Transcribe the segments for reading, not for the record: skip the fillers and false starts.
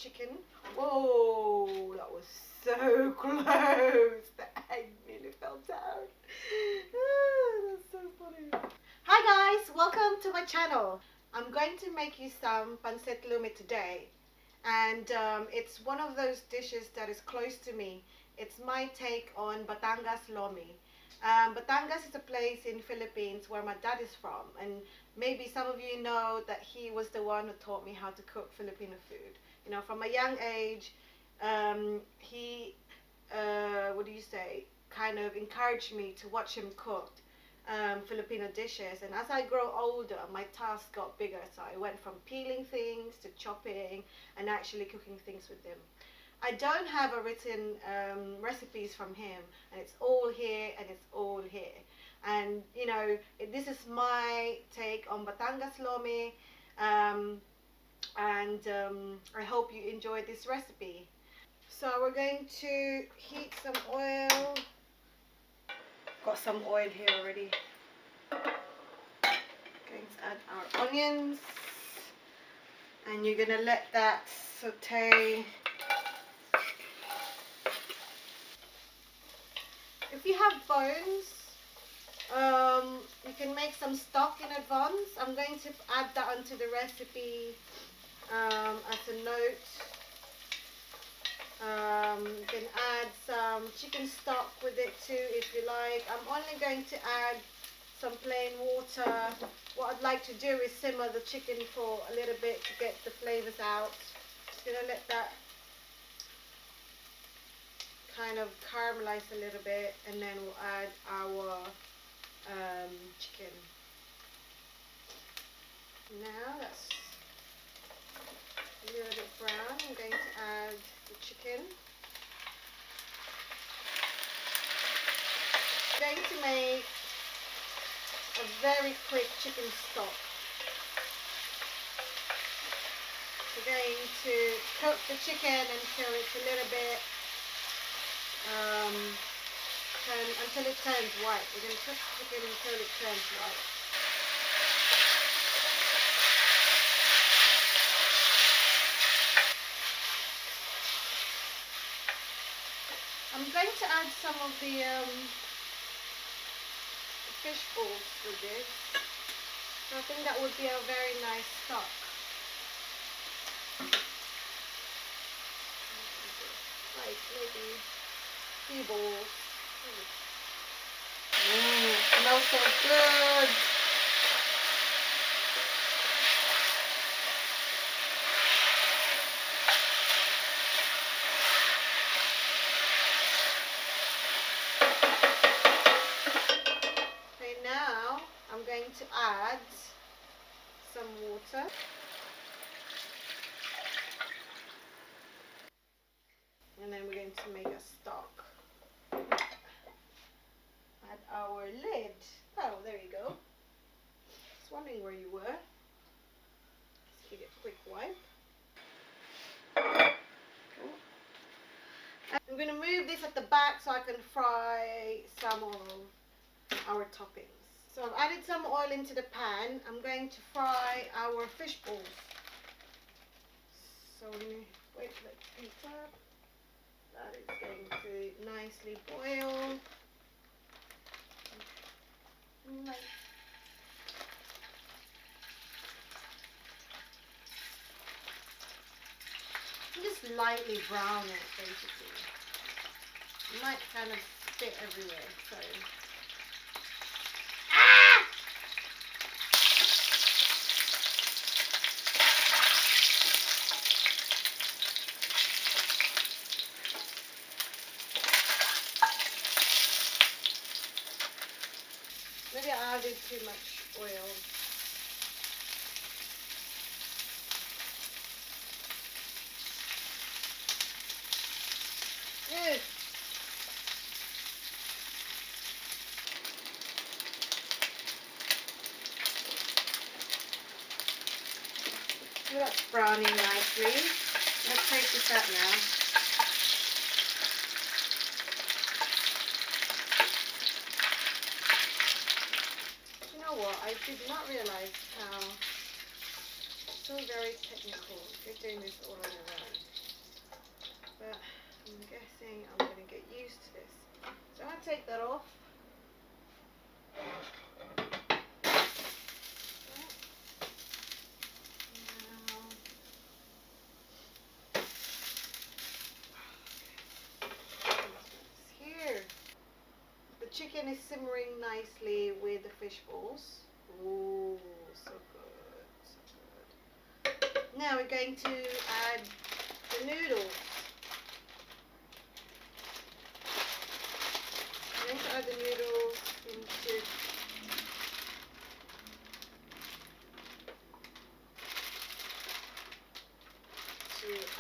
chicken. Whoa, that was so close. The egg nearly fell down. That's so funny. Hi guys, welcome to my channel. I'm going to make you some Pancit Lomi today. And it's one of those dishes that is close to me. It's my take on Batangas Lomi. Batangas is a place in Philippines where my dad is from, and maybe some of you know that he was the one who taught me how to cook Filipino food. You know, from a young age, he, kind of encouraged me to watch him cook Filipino dishes. And as I grow older, my tasks got bigger, so I went from peeling things to chopping and actually cooking things with him. I don't have a written recipes from him, and it's all here and it's all here. And you know, this is my take on Batangas Lomi, and I hope you enjoy this recipe. So we're going to heat some oil. Got some oil here already. Going to add our onions, and you're gonna let that saute. If you have bones, you can make some stock in advance. I'm going to add that onto the recipe as a note. You can add some chicken stock with it too if you like. I'm only going to add some plain water. What I'd like to do is simmer the chicken for a little bit to get the flavors out. Just gonna let that kind of caramelize a little bit, and then we'll add our chicken. Now that's a little bit brown, I'm going to add the chicken. I'm going to make a very quick chicken stock. We're going to cook the chicken until it's a little bit until it turns white. We're going to cook the chicken until it turns white. I'm going to add some of the fish balls with this. So I think that would be a very nice stock. Like maybe 3 balls. Smells so good. Okay, now I'm going to add some water. And then we're going to make a stock. Add our lid. Oh, there you go. Just wondering where you were. Just give it a quick wipe. Cool. I'm going to move this at the back so I can fry some of our toppings. So I've added some oil into the pan. I'm going to fry our fish balls. So wait for it to heat up. That is going to nicely boil. Just lightly brown it, basically. You might kind of spit everywhere, so. Maybe I added too much oil. Good. So that's browning nicely. Let's take this out now. You know what? I did not realize how so very technical. You're doing this all on your own. think I'm going to get used to this. So I'm going to take that off. Here. The chicken is simmering nicely with the fish balls. Ooh, so good, so good. Now we're going to add the noodles. I'm going to add the noodles into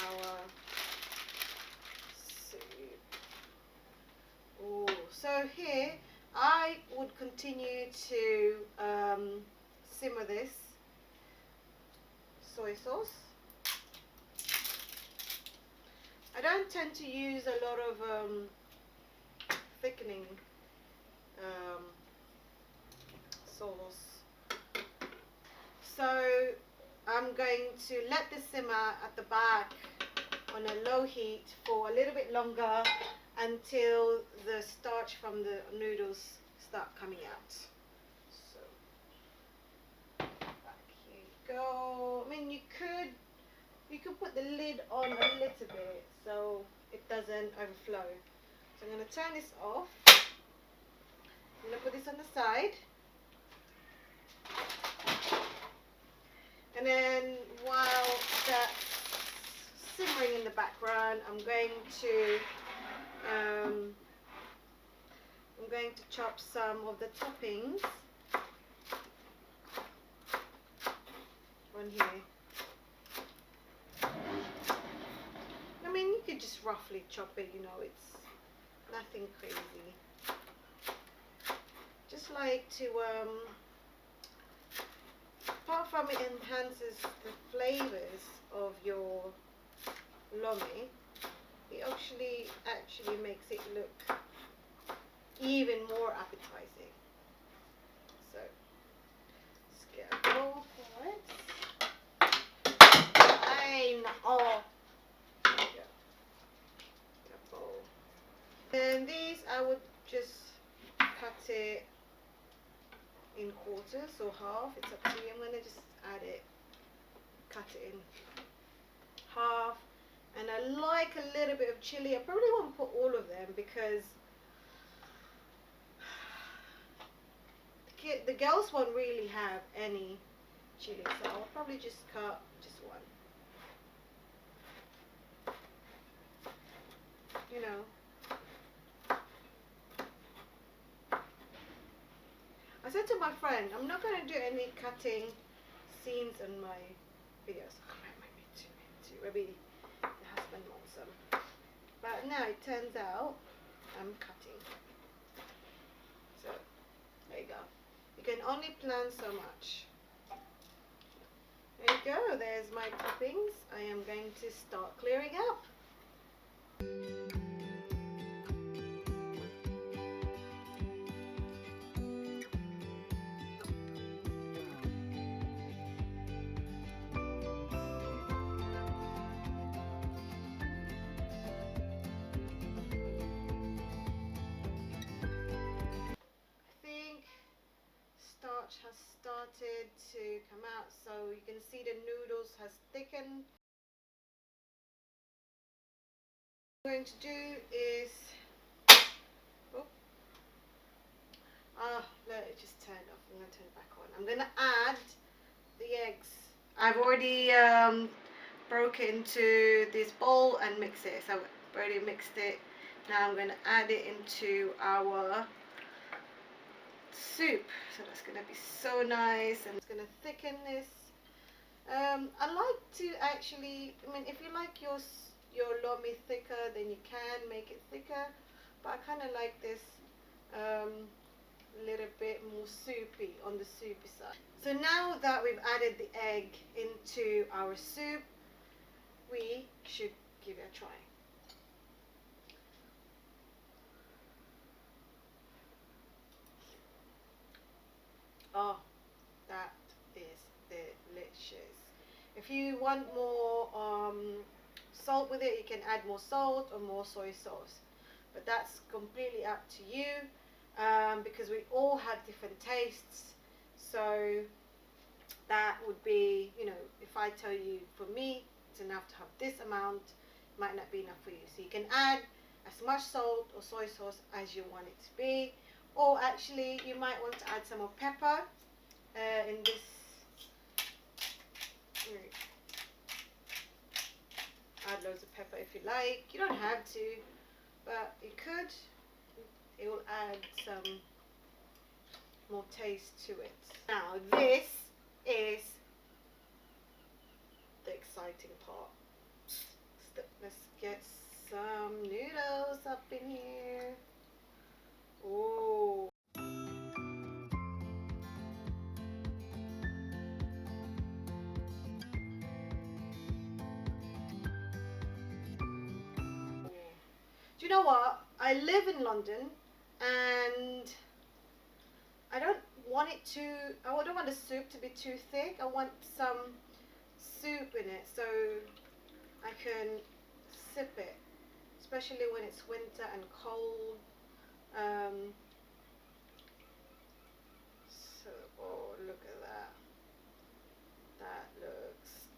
our soup. Ooh, so here I would continue to simmer this soy sauce. I don't tend to use a lot of thickening sauce, so I'm going to let this simmer at the back on a low heat for a little bit longer until the starch from the noodles start coming out. So back here you go. I mean, you could put the lid on a little bit so it doesn't overflow. So I'm going to turn this off. I'm going to put this on the side. And then while that's simmering in the background, I'm going to chop some of the toppings on here. I mean, you could just roughly chop it, you know, it's nothing crazy. Just like to apart from it enhances the flavors of your lomi, it actually makes it look even more appetizing. So let's get a bowl for it. A bowl. And these I would just cut it in quarters or half, it's up to you. I'm going to just cut it in half. And I like a little bit of chili. I probably won't put all of them because the girls won't really have any chili, so I'll probably just cut just one. You know. I said to my friend, I'm not going to do any cutting scenes in my videos. Maybe the husband wants some. But now it turns out I'm cutting. So there you go. You can only plan so much. There you go. There's my toppings. I am going to start clearing up. Has started to come out, so you can see the noodles has thickened. What I'm going to do is let it just turn off. I'm going to turn it back on. I'm going to add the eggs. I've already broke it into this bowl and mix it, so I've already mixed it. Now I'm going to add it into our soup, so that's going to be so nice, and it's going to thicken this. I like to actually, I mean, if you like your lomi thicker, then you can make it thicker, but I kind of like this a little bit more soupy, on the soupy side. So now that we've added the egg into our soup, we should give it a try. Oh, that is delicious. If you want more salt with it, you can add more salt or more soy sauce. But that's completely up to you, because we all have different tastes. So that would be, you know, if I tell you, for me, it's enough to have this amount, it might not be enough for you. So you can add as much salt or soy sauce as you want it to be. Or actually, you might want to add some more pepper in this. Add loads of pepper if you like. You don't have to, but you could. It will add some more taste to it. Now this is the exciting part. Let's get some noodles up in here. Oh. Do you know what? I live in London and I don't want the soup to be too thick. I want some soup in it so I can sip it, especially when it's winter and cold. So, oh, look at that. That looks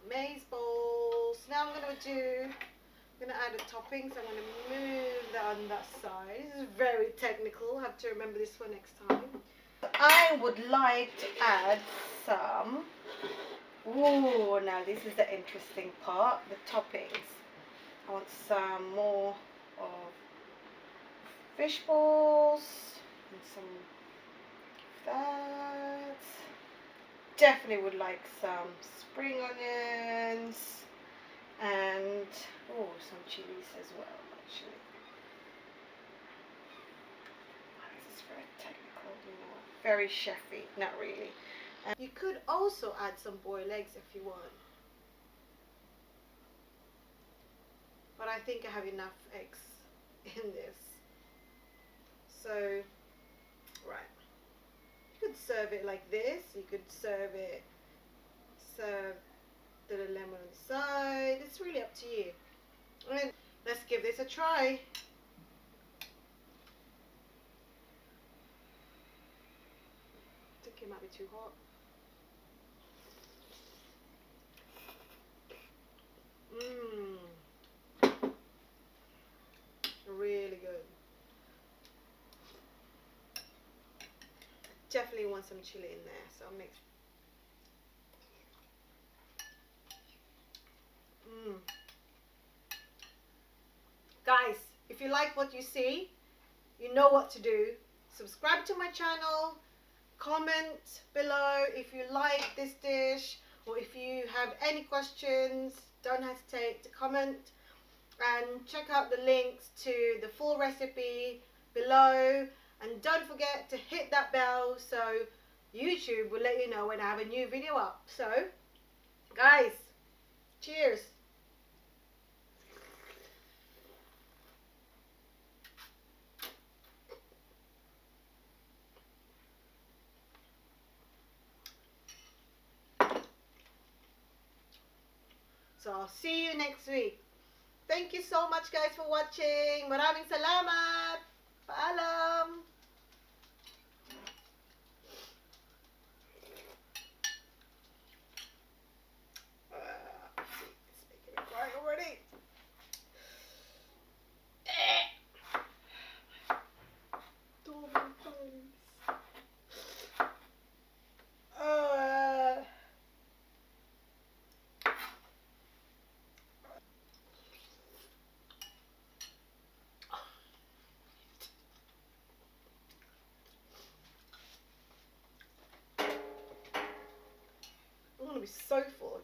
amazeballs. Now I'm gonna add the toppings. I'm gonna move that on that side. This is very technical. I have to remember this for next time. I would like to add some. Ooh, now this is the interesting part, the toppings. I want some more of fish balls and some of that. Definitely would like some spring onions and some chilies as well, actually. This is very technical, you know, very chefy, not really. And you could also add some boiled eggs if you want, but I think I have enough eggs in this. So, right, you could serve it like this. You could serve the lemon on the side. It's really up to you. And let's give this a try. I think it might be too hot. Really good. Definitely want some chili in there, so I'll mix. Guys, if you like what you see, you know what to do. Subscribe to my channel, comment below if you like this dish, or if you have any questions, don't hesitate to comment, and check out the links to the full recipe below, and don't forget to hit that bell so YouTube will let you know when I have a new video up. So guys, cheers. So I'll see you next week. Thank you so much guys for watching. Maraming salamat. Paalam. It's making me cry already. I'm gonna be so full.